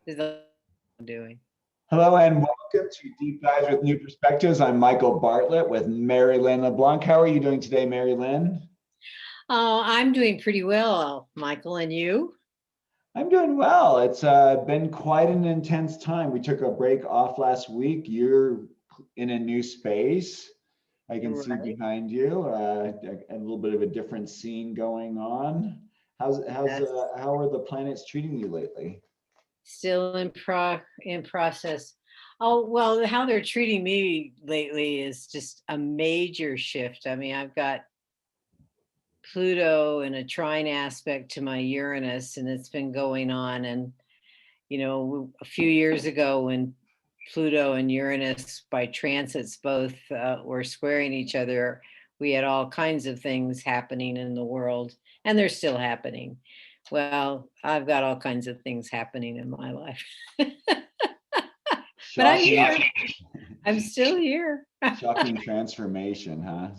Is that I'm doing? Hello and welcome to Deep Dives with New Perspectives. I'm Michael Bartlett with Merrylin LeBlanc. How are you doing today, Merrylin? Oh, I'm doing pretty well, Michael, and you? I'm doing well. It's been quite an intense time. We took a break off last week. You're in a new space. I can see Right. behind you a little bit of a different scene going on. That's How are the planets treating you lately? still in process. Oh, well, how they're treating me lately is just a major shift. I mean, I've got Pluto in a trine aspect to my Uranus, and it's been going on. And, a few years ago when Pluto and Uranus by transits both were squaring each other, we had all kinds of things happening in the world, and they're still happening. Well, I've got all kinds of things happening in my life. But I'm Shocking, here. I'm still here. shocking transformation, huh?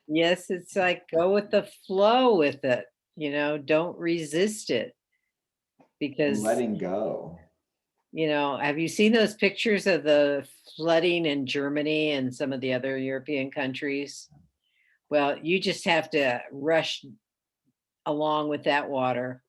Yes, it's like go with the flow with it. Don't resist it because, Letting go. have you seen those pictures of the flooding in Germany and some of the other European countries? Well, you just have to rush along with that water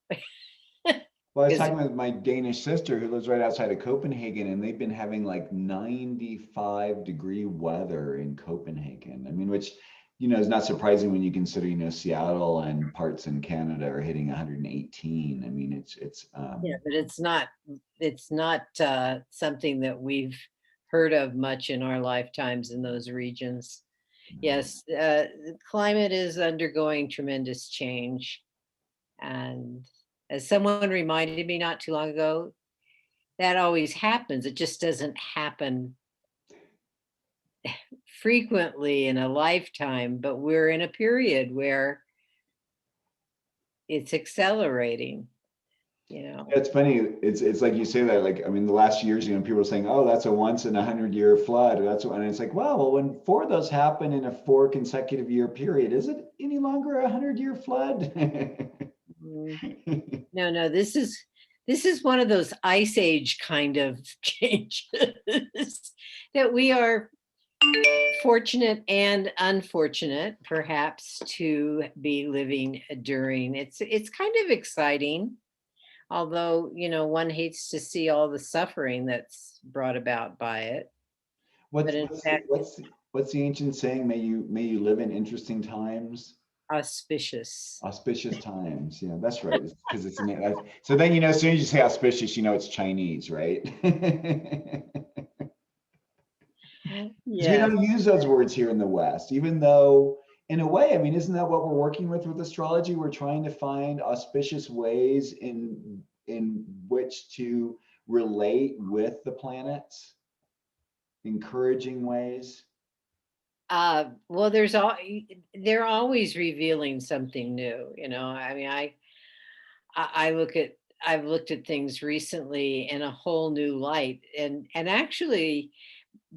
Well, I was because talking with my Danish sister who lives right outside of Copenhagen, and they've been having like 95-degree weather in Copenhagen. I mean, which, is not surprising when you consider, Seattle and parts in Canada are hitting 118. I mean, yeah, but it's not something that we've heard of much in our lifetimes in those regions. Yes, the climate is undergoing tremendous change. And as someone reminded me not too long ago, that always happens. It just doesn't happen frequently in a lifetime, but we're in a period where it's accelerating, you know. it's funny. It's like you say that. Like, I mean, the last years, people are saying, "Oh, that's a once in 100-year flood," or that's and it's like, wow. Well, when four of those happen in a four consecutive year period, is it any longer a 100-year flood? Mm, no, no, this is one of those ice age kind of changes that we are fortunate and unfortunate perhaps to be living during. It's kind of exciting, although, one hates to see all the suffering that's brought about by it. But What's in what's the, fact, what's the, what's the ancient saying? May you live in interesting times, auspicious. auspicious times. Yeah, that's right. Because it's so then as soon as you say auspicious, it's Chinese, right? Because we Yes. don't use those words here in the West, even though in a way, I mean, isn't that what we're working with astrology? We're trying to find auspicious ways in which to relate with the planets, encouraging ways. Well, they're always revealing something new. I mean, I look at I've looked at things recently in a whole new light, and actually,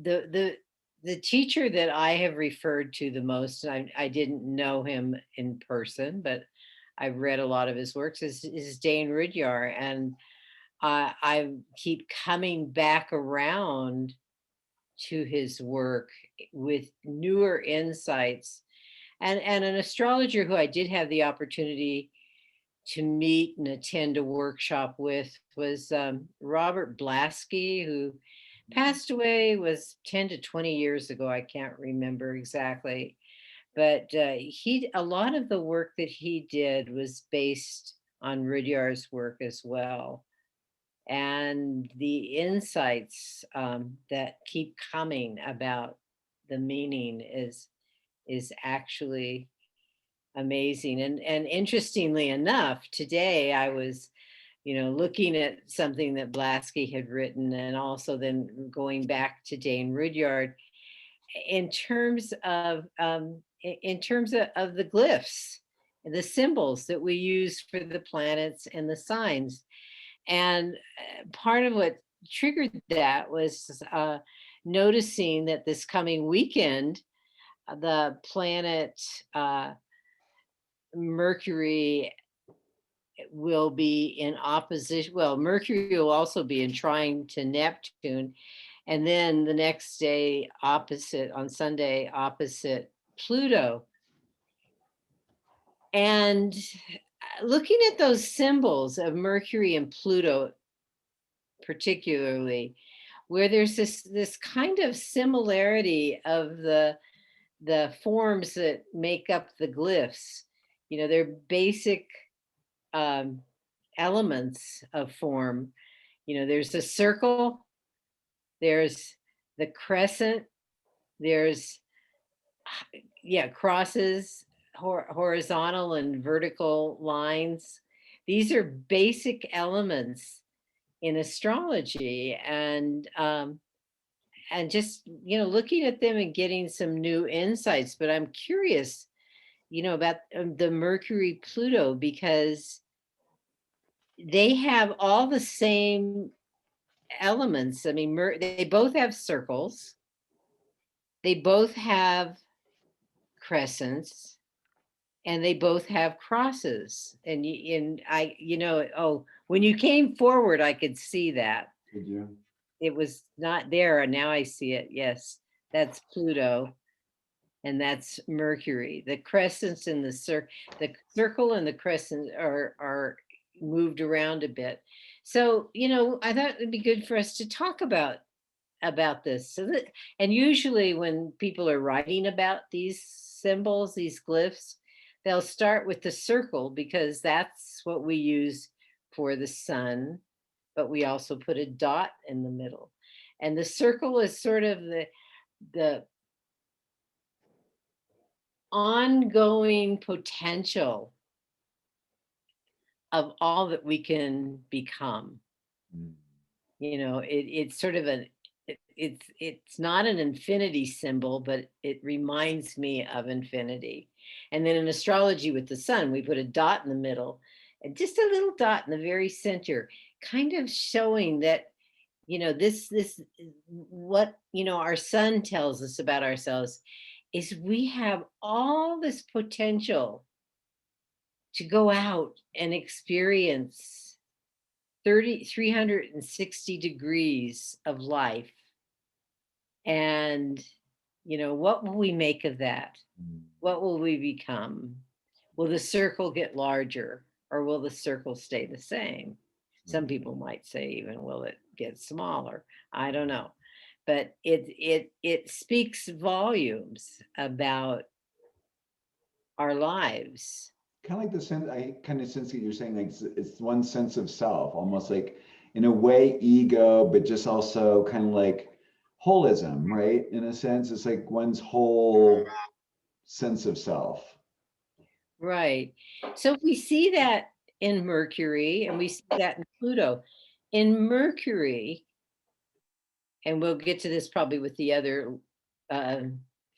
the the the teacher that I have referred to the most, and I didn't know him in person, but I've read a lot of his works, is Dane Rudyard, and I keep coming back around to his work with newer insights. And an astrologer who I did have the opportunity to meet and attend a workshop with was Robert Blasky, who passed away was 10 to 20 years ago. I can't remember exactly. But a lot of the work that he did was based on Rudyard's work as well. And the insights that keep coming about the meaning is actually amazing. And interestingly enough, today I was, looking at something that Blasky had written, and also then going back to Dane Rudyard in terms of the glyphs, the symbols that we use for the planets and the signs. And part of what triggered that was noticing that this coming weekend, the planet Mercury will be in opposition. Well, Mercury will also be in trine to Neptune. And then the next day, opposite on Sunday, opposite Pluto. And looking at those symbols of Mercury and Pluto, particularly, where there's this kind of similarity of the forms that make up the glyphs. They're basic um, elements of form. There's the circle, there's the crescent, there's crosses, horizontal and vertical lines. These are basic elements in astrology, and just looking at them and getting some new insights. But I'm curious, about the Mercury Pluto, because they have all the same elements. I mean, they both have circles, they both have crescents, and they both have crosses. Oh, when you came forward, I could see that. Did you? It was not there, and now I see it. Yes, that's Pluto, and that's Mercury. The crescents and the circle and the crescent are moved around a bit. So, I thought it'd be good for us to talk about this. And usually when people are writing about these symbols, these glyphs, they'll start with the circle, because that's what we use for the sun, but we also put a dot in the middle. And the circle is sort of the ongoing potential of all that we can become. Mm. It's sort of it's not an infinity symbol, but it reminds me of infinity. And then in astrology with the sun, we put a dot in the middle, and just a little dot in the very center, kind of showing that this what our sun tells us about ourselves is we have all this potential to go out and experience 360 degrees of life. And what will we make of that? What will we become? Will the circle get larger, or will the circle stay the same? Some people might say, even, will it get smaller? I don't know. But it speaks volumes about our lives. Kind of like the sense, I kind of sense that you're saying, like it's one sense of self, almost like in a way ego, but just also kind of like holism, right? In a sense, it's like one's whole sense of self. Right. So we see that in Mercury, and we see that in Pluto. In Mercury, and we'll get to this probably with the other uh,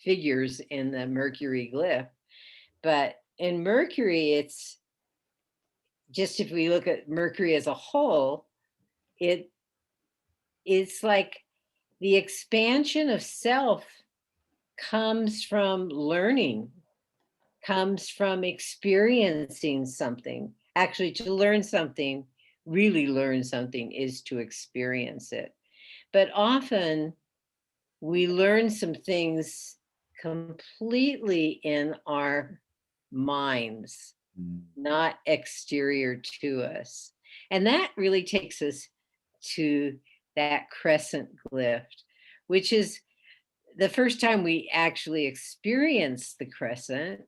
figures in the Mercury glyph, but in Mercury, it's just, if we look at Mercury as a whole, it's like the expansion of self comes from learning, comes from experiencing something. Actually, to learn something, really learn something, is to experience it. But often we learn some things completely in our minds, not exterior to us. And that really takes us to that crescent glyph, which is the first time we actually experience the crescent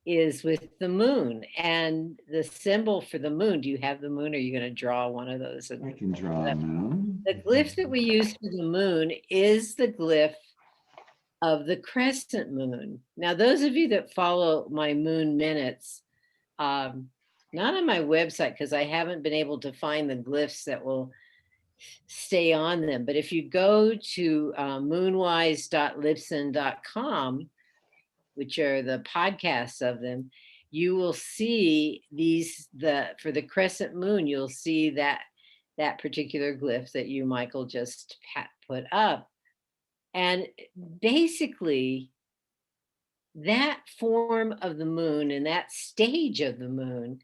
is with the moon. And the symbol for the moon, do you have the moon? Or are you going to draw one of those? I can draw a moon. The glyph that we use for the moon is the glyph of the crescent moon. Now, those of you that follow my moon minutes, not on my website, because I haven't been able to find the glyphs that will stay on them. But if you go to moonwise.libsyn.com, which are the podcasts of them, you will see for the crescent moon, you'll see that particular glyph that you, Michael, just put up. And basically, that form of the moon and that stage of the moon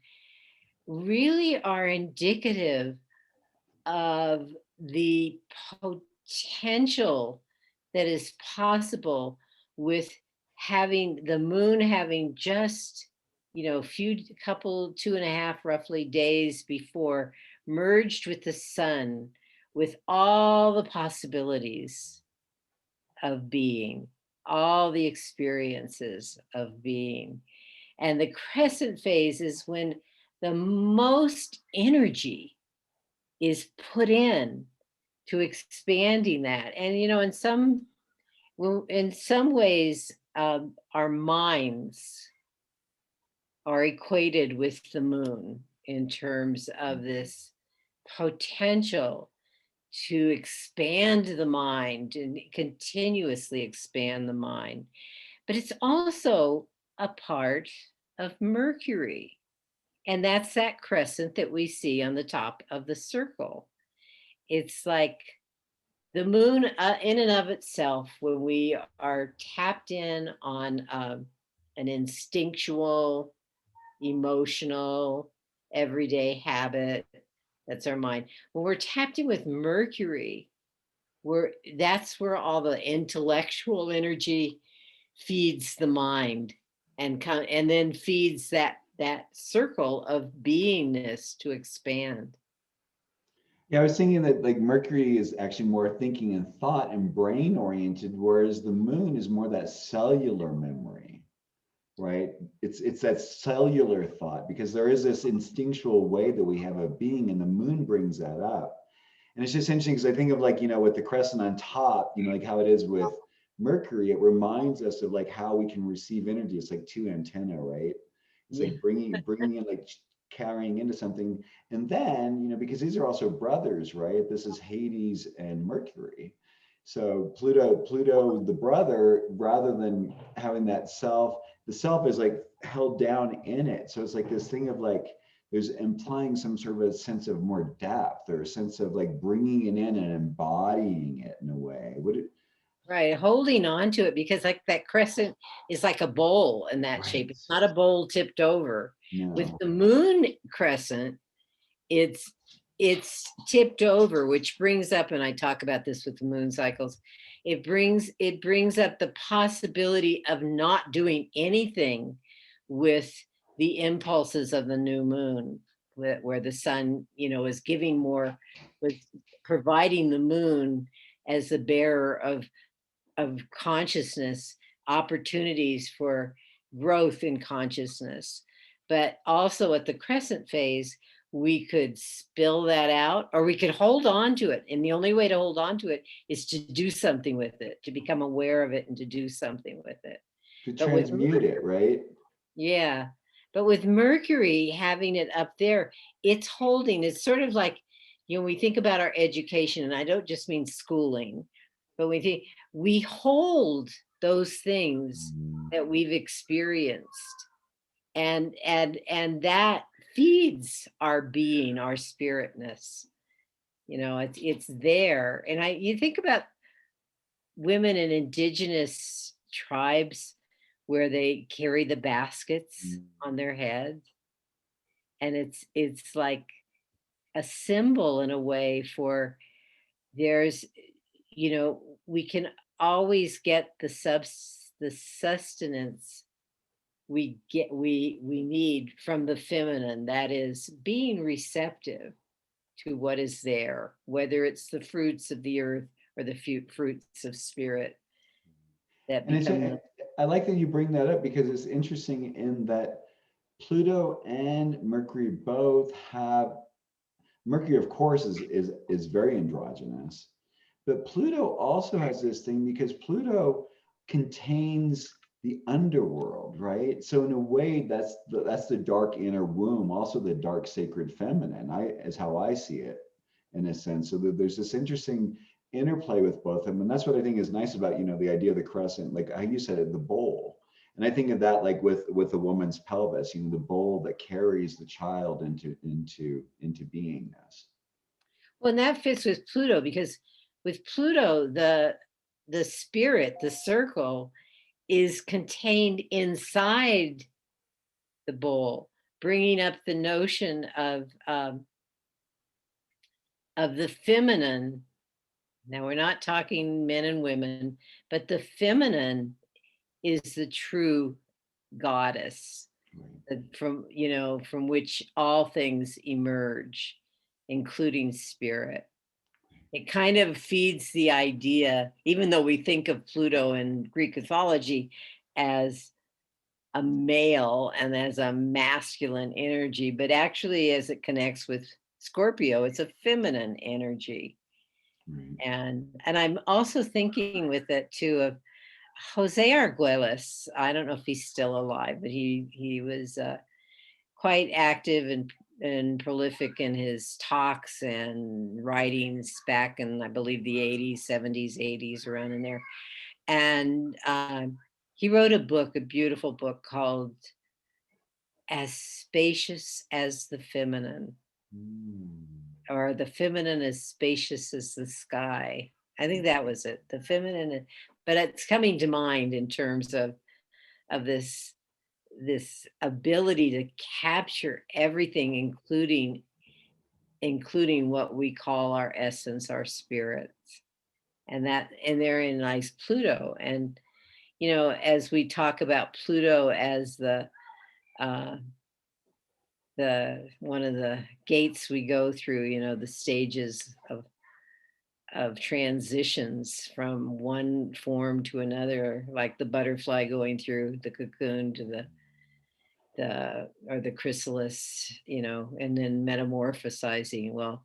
really are indicative of the potential that is possible with having the moon having just, few couple 2.5 roughly days before merged with the sun, with all the possibilities of being, all the experiences of being. And the crescent phase is when the most energy is put in to expanding that. And in some ways, our minds are equated with the moon in terms of this potential to expand the mind and continuously expand the mind. But it's also a part of Mercury. And that's that crescent that we see on the top of the circle. It's like the moon, in and of itself, when we are tapped in on an instinctual, emotional, everyday habit, that's our mind. When we're tapped in with Mercury, that's where all the intellectual energy feeds the mind and then feeds that circle of beingness to expand. Yeah, I was thinking that like Mercury is actually more thinking and thought and brain oriented, whereas the moon is more that cellular memory, right? It's that cellular thought because there is this instinctual way that we have of being, and the moon brings that up. And it's just interesting because I think of like, with the crescent on top, like how it is with Mercury, it reminds us of like how we can receive energy. It's like two antennae, right? It's Yeah. like bringing in, like carrying into something. And then, because these are also brothers, right? This is Hades and Mercury. So Pluto, the brother, rather than having that self, the self is like held down in it. So it's like this thing of like, there's implying some sort of a sense of more depth or a sense of like bringing it in and embodying it in a way. Would it? Right, holding on to it because like that crescent is like a bowl in that shape. Right. It's not a bowl tipped over. With No. the moon crescent, it's it's tipped over, which brings up, and I talk about this with the moon cycles, it brings up the possibility of not doing anything with the impulses of the new moon, where the sun, is giving more, with providing the moon as the bearer of consciousness, opportunities for growth in consciousness. But also at the crescent phase, we could spill that out or we could hold on to it. And the only way to hold on to it is to do something with it, to become aware of it and to do something with it. To But with transmute it, right? yeah. But with Mercury having it up there, it's holding, it's sort of like, we think about our education, and I don't just mean schooling, but we hold those things Mm. that we've experienced. And that feeds our being, our spiritness. It's there. And you think about women in indigenous tribes where they carry the baskets Mm. on their heads, and it's like a symbol in a way for there's we can always get the sustenance we need from the feminine, that is being receptive to what is there, whether it's the fruits of the earth or the fruits of spirit that And become the. I like that you bring that up because it's interesting in that Pluto and Mercury both have, Mercury, of course, is very androgynous, but Pluto also has this thing because Pluto contains the underworld, right? So in a way, that's the dark inner womb, also the dark sacred feminine. Is how I see it, in a sense. So that there's this interesting interplay with both of them, and that's what I think is nice about the idea of the crescent, like how you said it, the bowl. And I think of that like with a woman's pelvis, the bowl that carries the child into beingness. Well, and that fits with Pluto because with Pluto, the spirit, the circle, is contained inside the bowl, bringing up the notion of the feminine. Now we're not talking men and women, but the feminine is the true goddess, from, from which all things emerge, including spirit. It kind of feeds the idea, even though we think of Pluto in Greek mythology as a male and as a masculine energy, but actually as it connects with Scorpio, it's a feminine energy. Right. And I'm also thinking with it too of Jose Arguelles. I don't know if he's still alive, but he was quite active and prolific in his talks and writings back in, I believe, the 80s, 70s, 80s, around in there. And he wrote a book, a beautiful book called As Spacious as the Feminine, or The Feminine as Spacious as the Sky. I think that was it, the feminine, but it's coming to mind in terms of this ability to capture everything, including what we call our essence, our spirits. And therein lies Pluto. And as we talk about Pluto as uh the one of the gates we go through, the stages of transitions from one form to another, like the butterfly going through the cocoon to the chrysalis, and then metamorphosizing. Well,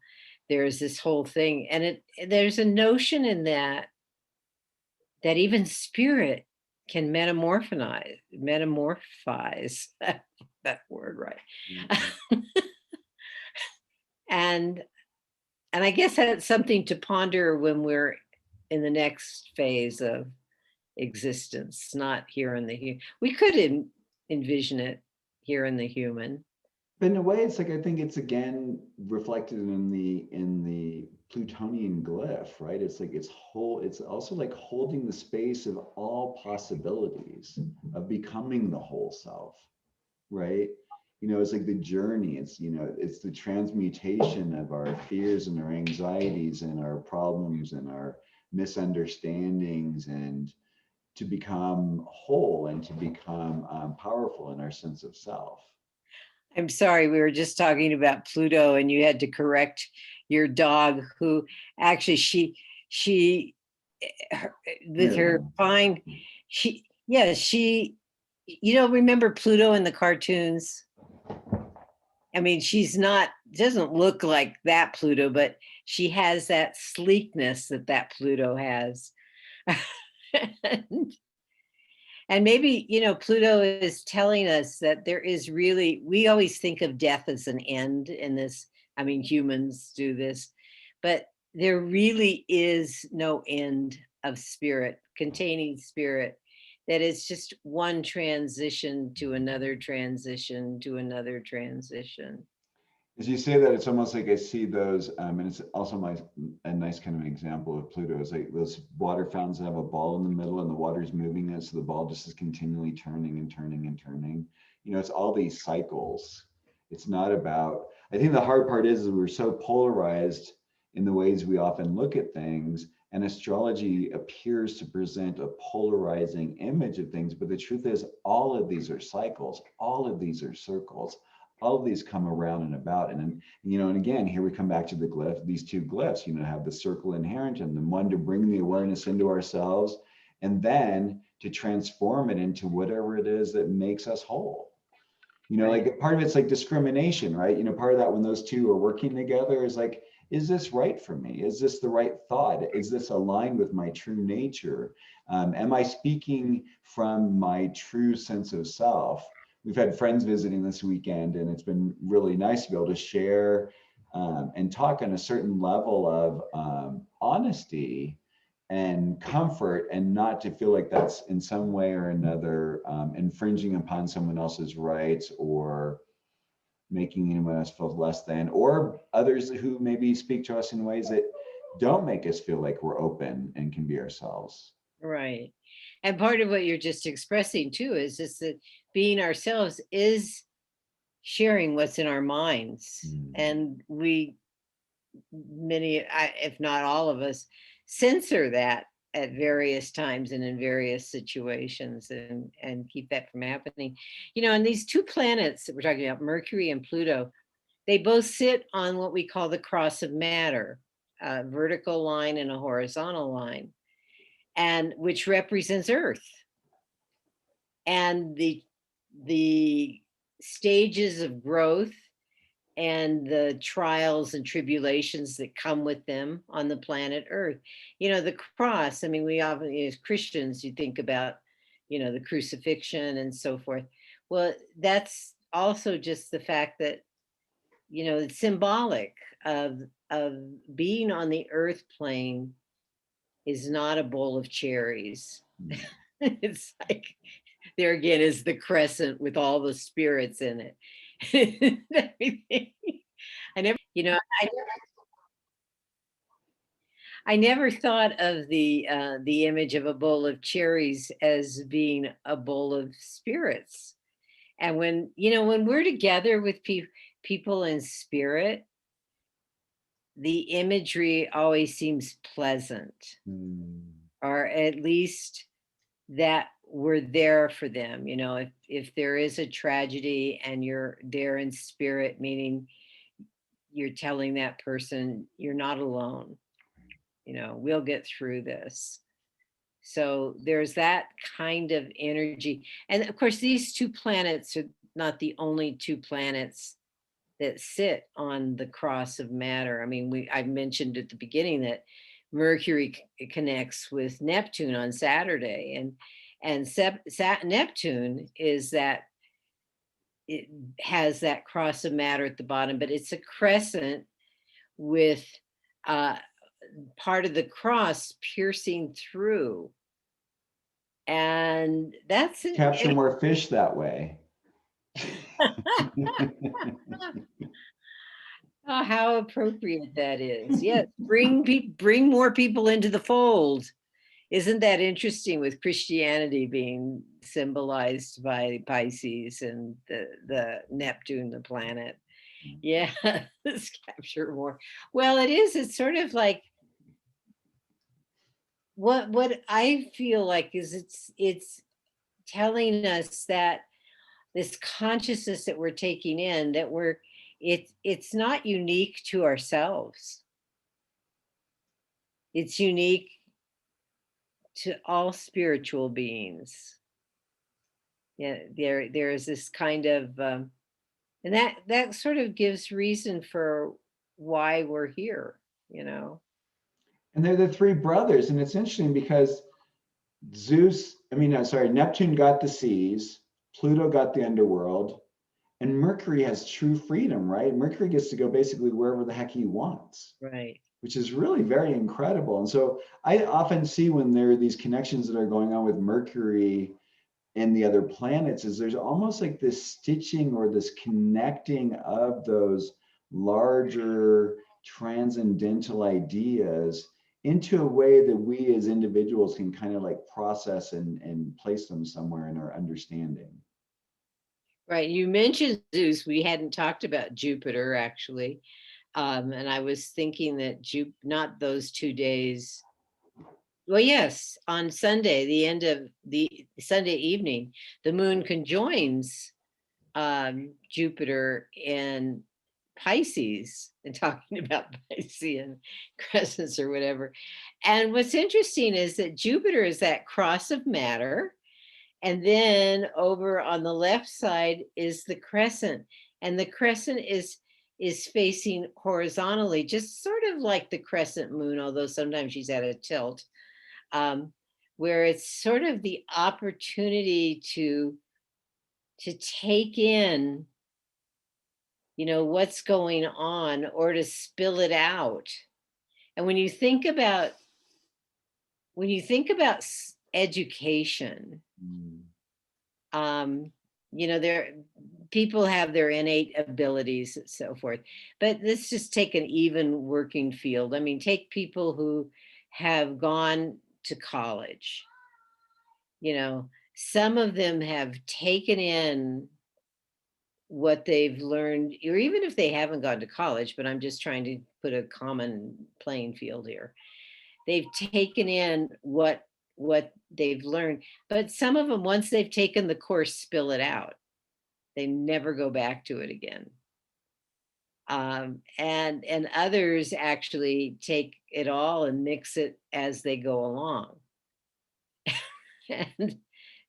there's this whole thing, and there's a notion in that even spirit can metamorphize that word right. and and I guess that's something to ponder when we're in the next phase of existence, not here in the we could envision it here in the human. But in a way, it's like, I think it's again reflected in the Plutonian glyph, right? It's like it's also like holding the space of all possibilities of becoming the whole self, right? It's like the journey. It's the transmutation of our fears and our anxieties and our problems and our misunderstandings, and to become whole and to become powerful in our sense of self. I'm sorry, we were just talking about Pluto and you had to correct your dog, who actually she with her Merrylin. fine, she remember Pluto in the cartoons? I mean, she's not, doesn't look like that Pluto, but she has that sleekness that Pluto has. And maybe, Pluto is telling us that there is really, we always think of death as an end in this. I mean, humans do this, but there really is no end of spirit, containing spirit, that is just one transition to another transition to another transition. As you say that, it's almost like I see those, and it's also a nice kind of example of Pluto. It's like those water fountains that have a ball in the middle, and the water's moving it, so the ball just is continually turning and turning and turning. It's all these cycles. It's not about. I think the hard part is we're so polarized in the ways we often look at things, and astrology appears to present a polarizing image of things. But the truth is, all of these are cycles. All of these are circles. All of these come around and about, and again, here we come back to the glyph. These two glyphs, have the circle inherent in them, one to bring the awareness into ourselves, and then to transform it into whatever it is that makes us whole. Right. Like part of it's like discrimination, right? Part of that, when those two are working together, is like, is this right for me? Is this the right thought? Is this aligned with my true nature? Am I speaking from my true sense of self? We've had friends visiting this weekend, and it's been really nice to be able to share and talk on a certain level of honesty and comfort, and not to feel like that's in some way or another infringing upon someone else's rights, or making anyone else feel less than, or others who maybe speak to us in ways that don't make us feel like we're open and can be ourselves. Right. And part of what you're just expressing too is just that being ourselves is sharing what's in our minds. Mm. And we, if not all of us, censor that at various times and in various situations, and keep that from happening. And these two planets that we're talking about, Mercury and Pluto, they both sit on what we call the cross of matter, a vertical line and a horizontal line, and which represents Earth. And the stages of growth and the trials and tribulations that come with them on the planet Earth. The cross, I mean, we often, as Christians, you think about, the crucifixion and so forth. Well, that's also just the fact that, it's symbolic of being on the earth plane is not a bowl of cherries. It's like, there again is the crescent with all the spirits in it. Everything. I never, I never thought of the image of a bowl of cherries as being a bowl of spirits. And when we're together with people in spirit, the imagery always seems pleasant, or at least that we're there for them. If there is a tragedy and you're there in spirit, meaning you're telling that person you're not alone, we'll get through this. So there's that kind of energy. And of course, these two planets are not the only two planets that sit on the cross of matter. I mean, I mentioned at the beginning that Mercury connects with Neptune on Saturday, and Neptune is that it has that cross of matter at the bottom, but it's a crescent with uh, part of the cross piercing through, and that's Capture more fish that way. Oh, how appropriate that is. Yes, bring more people into the fold. Isn't that interesting, with Christianity being symbolized by Pisces and the Neptune, the planet? Yeah, let's capture more. Well, it is. It's sort of like what I feel like is it's telling us that this consciousness that we're taking in, that it's not unique to ourselves. It's unique to all spiritual beings. Yeah, there is this kind of and that sort of gives reason for why we're here, you know. And they're the three brothers, and it's interesting because Neptune got the seas, Pluto got the underworld, and Mercury has true freedom, right? Mercury gets to go basically wherever the heck he wants, Right. which is really very incredible. And so I often see when there are these connections that are going on with Mercury and the other planets, is there's almost like this stitching or this connecting of those larger transcendental ideas into a way that we as individuals can kind of like process and place them somewhere in our understanding. Right. You mentioned Zeus. We hadn't talked about Jupiter, actually. And I was thinking that not those 2 days. Well, yes, on Sunday, the end of the Sunday evening, the moon conjoins Jupiter in Pisces, and talking about Piscean crescents or whatever. And what's interesting is that Jupiter is that cross of matter. And then over on the left side is the crescent. And the crescent is facing horizontally, just sort of like the crescent moon, although sometimes she's at a tilt, where it's sort of the opportunity to take in, what's going on, or to spill it out. And when you think about education, there people have their innate abilities and so forth, but let's just take an even working field. I mean, take people who have gone to college. Some of them have taken in what they've learned, or even if they haven't gone to college, but I'm just trying to put a common playing field here. They've taken in what they've learned, but some of them, once they've taken the course, spill it out. They never go back to it again. And others actually take it all and mix it as they go along. And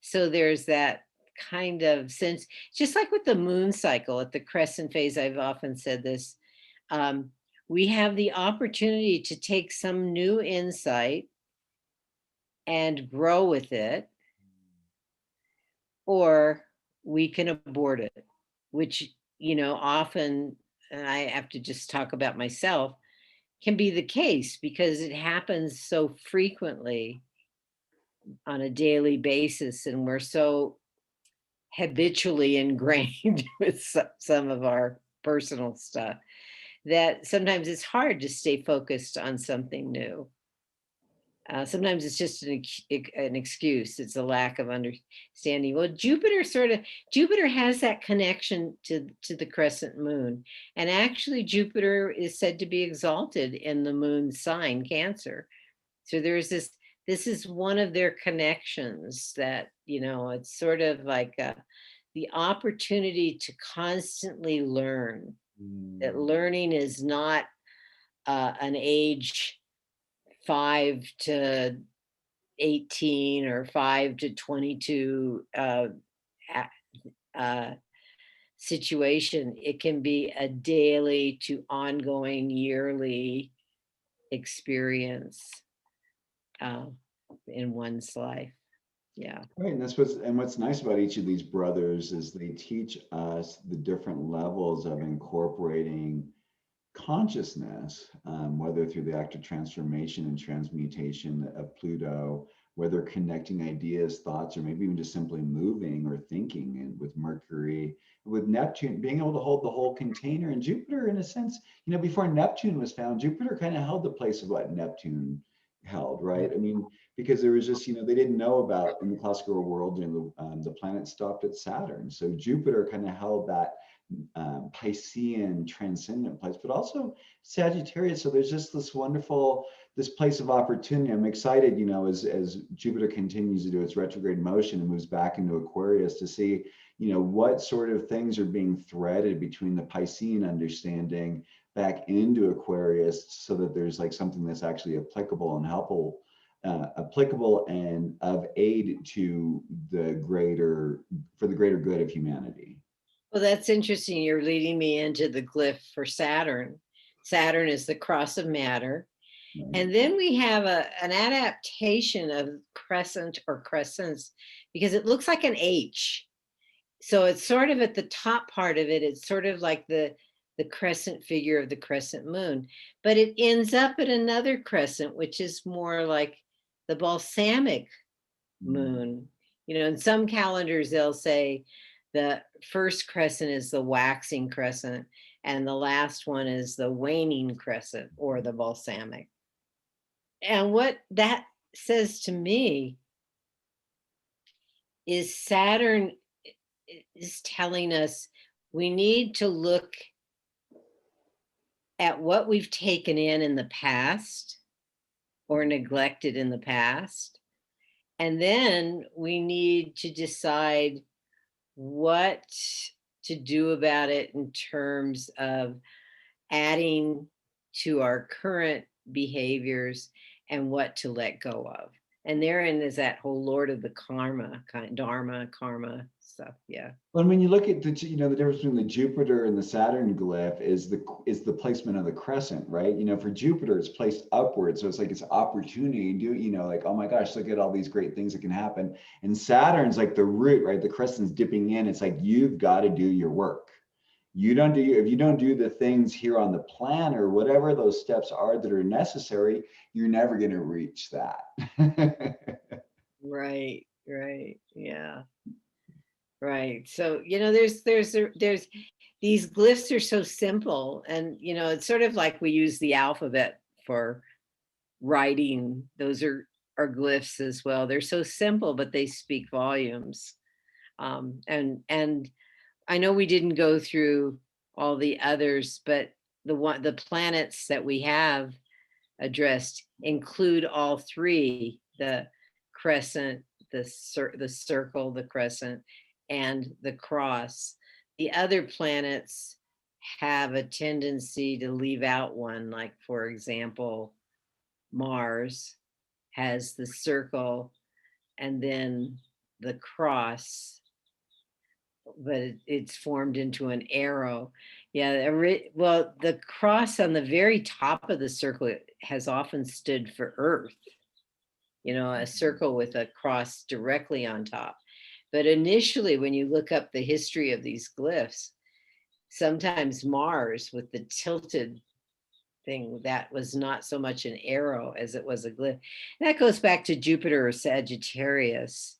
so there's that kind of sense, just like with the moon cycle at the crescent phase, I've often said this. Um, we have the opportunity to take some new insight and grow with it, or we can abort it, which, often, and I have to just talk about myself, can be the case because it happens so frequently on a daily basis, and we're so habitually ingrained with some of our personal stuff that sometimes it's hard to stay focused on something new. Sometimes it's just an excuse. It's a lack of understanding. Well, Jupiter has that connection to the crescent moon, and actually Jupiter is said to be exalted in the moon sign Cancer. So there's this. This is one of their connections that it's sort of like the opportunity to constantly learn. That Mm. learning is not an age 5 to 18 or 5 to 22 situation. It can be a daily to ongoing yearly experience uh, in one's life. Yeah. Right, and what's nice about each of these brothers is they teach us the different levels of incorporating consciousness, whether through the act of transformation and transmutation of Pluto, whether connecting ideas, thoughts, or maybe even just simply moving or thinking, and with Mercury, with Neptune, being able to hold the whole container, and Jupiter, in a sense, before Neptune was found, Jupiter kind of held the place of what Neptune held, right? I mean, because there was just, they didn't know about in the classical world, the planet stopped at Saturn. So Jupiter kind of held that Piscean transcendent place, but also Sagittarius. So there's just this place of opportunity. I'm excited, as Jupiter continues to do its retrograde motion and moves back into Aquarius, to see, what sort of things are being threaded between the Piscean understanding back into Aquarius, so that there's like something that's actually applicable and helpful. Applicable and of aid to for the greater good of humanity. Well, that's interesting. You're leading me into the glyph for Saturn. Saturn is the cross of matter. Right? And then we have an adaptation of crescent or crescents because it looks like an H. So it's sort of at the top part of it. It's sort of like the crescent figure of the crescent moon, but it ends up at another crescent, which is more like the balsamic Mm. moon. In some calendars, they'll say the first crescent is the waxing crescent, and the last one is the waning crescent or the balsamic. And what that says to me is Saturn is telling us we need to look at what we've taken in the past or neglected in the past. And then we need to decide what to do about it in terms of adding to our current behaviors and what to let go of. And therein is that whole Lord of the Karma kind, Dharma, karma stuff. Yeah. When you look at the difference between the Jupiter and the Saturn glyph is the placement of the crescent, right? For Jupiter, it's placed upward, so it's like it's opportunity. Like, oh my gosh, look at all these great things that can happen. And Saturn's like the root, right? The crescent's dipping in. It's like you've got to do your work. If you don't do the things here on the plan or whatever those steps are that are necessary, you're never going to reach that. Right. Right. Yeah. Right. So, there's these glyphs are so simple, and it's sort of like we use the alphabet for writing. Those are glyphs as well. They're so simple, but they speak volumes. And I know we didn't go through all the others, but the planets that we have addressed include all three: the crescent, the circle, the crescent, and the cross. The other planets have a tendency to leave out one, like for example, Mars has the circle and then the cross, but it's formed into an arrow. Yeah, well, the cross on the very top of the circle has often stood for Earth, a circle with a cross directly on top. But initially, when you look up the history of these glyphs, sometimes Mars with the tilted thing, that was not so much an arrow as it was a glyph. That goes back to Jupiter or Sagittarius,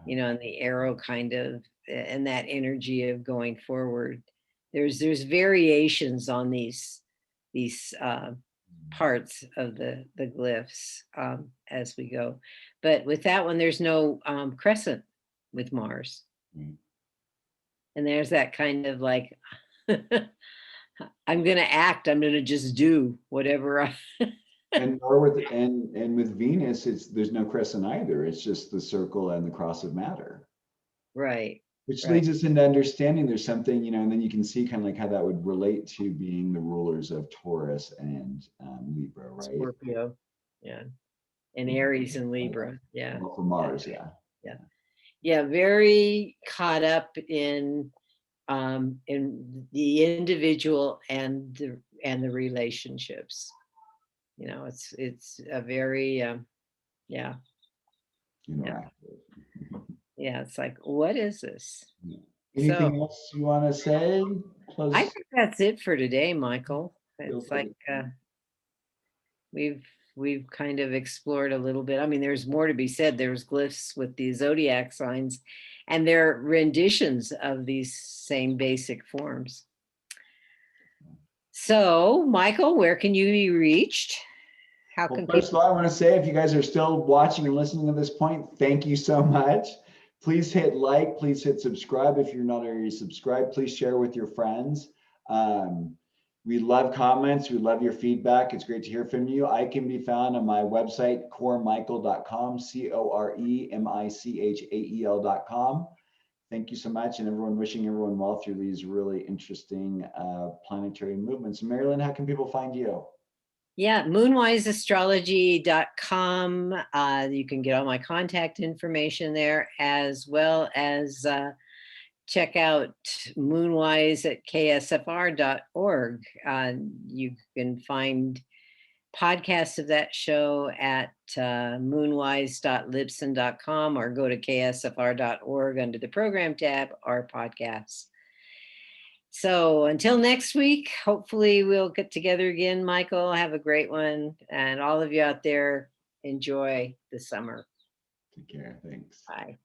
and the arrow kind of, and that energy of going forward. There's variations on these parts of the glyphs as we go. But with that one, there's no crescent with Mars. Mm. And there's that kind of like, I'm going to act, I'm going to just do whatever. And with Venus, there's no crescent either. It's just the circle and the cross of matter. Right. Which right. leads us into understanding there's something, and then you can see kind of like how that would relate to being the rulers of Taurus and Libra, right? Scorpio. Yeah. And Aries and Libra. Yeah. Well, for Mars, yeah. Yeah. Yeah. Very caught up in the individual and the relationships. It's a very yeah. Interactive. Yeah, it's like, what is this? Anything else you want to say? I think that's it for today, Michael. Feel It's free. like we've kind of explored a little bit. I mean, there's more to be said. There's glyphs with the zodiac signs and their renditions of these same basic forms. So, Michael, where can you be reached? How Well, can first of all, I want to say, if you guys are still watching and listening to this point, thank you so much. Please hit like, please hit subscribe if you're not already subscribed. Please share with your friends. We love comments. We love your feedback. It's great to hear from you. I can be found on my website, coremichael.com, coremichael.com. Thank you so much. And everyone, wishing everyone well through these really interesting planetary movements. Merrylin, how can people find you? Yeah, moonwiseastrology.com. You can get all my contact information there, as well as check out Moonwise at ksfr.org. You can find podcasts of that show at moonwise.libsyn.com or go to ksfr.org under the program tab, our podcasts. So until next week, hopefully we'll get together again, Michael. Have a great one. And all of you out there, enjoy the summer. Take care. Thanks. Bye.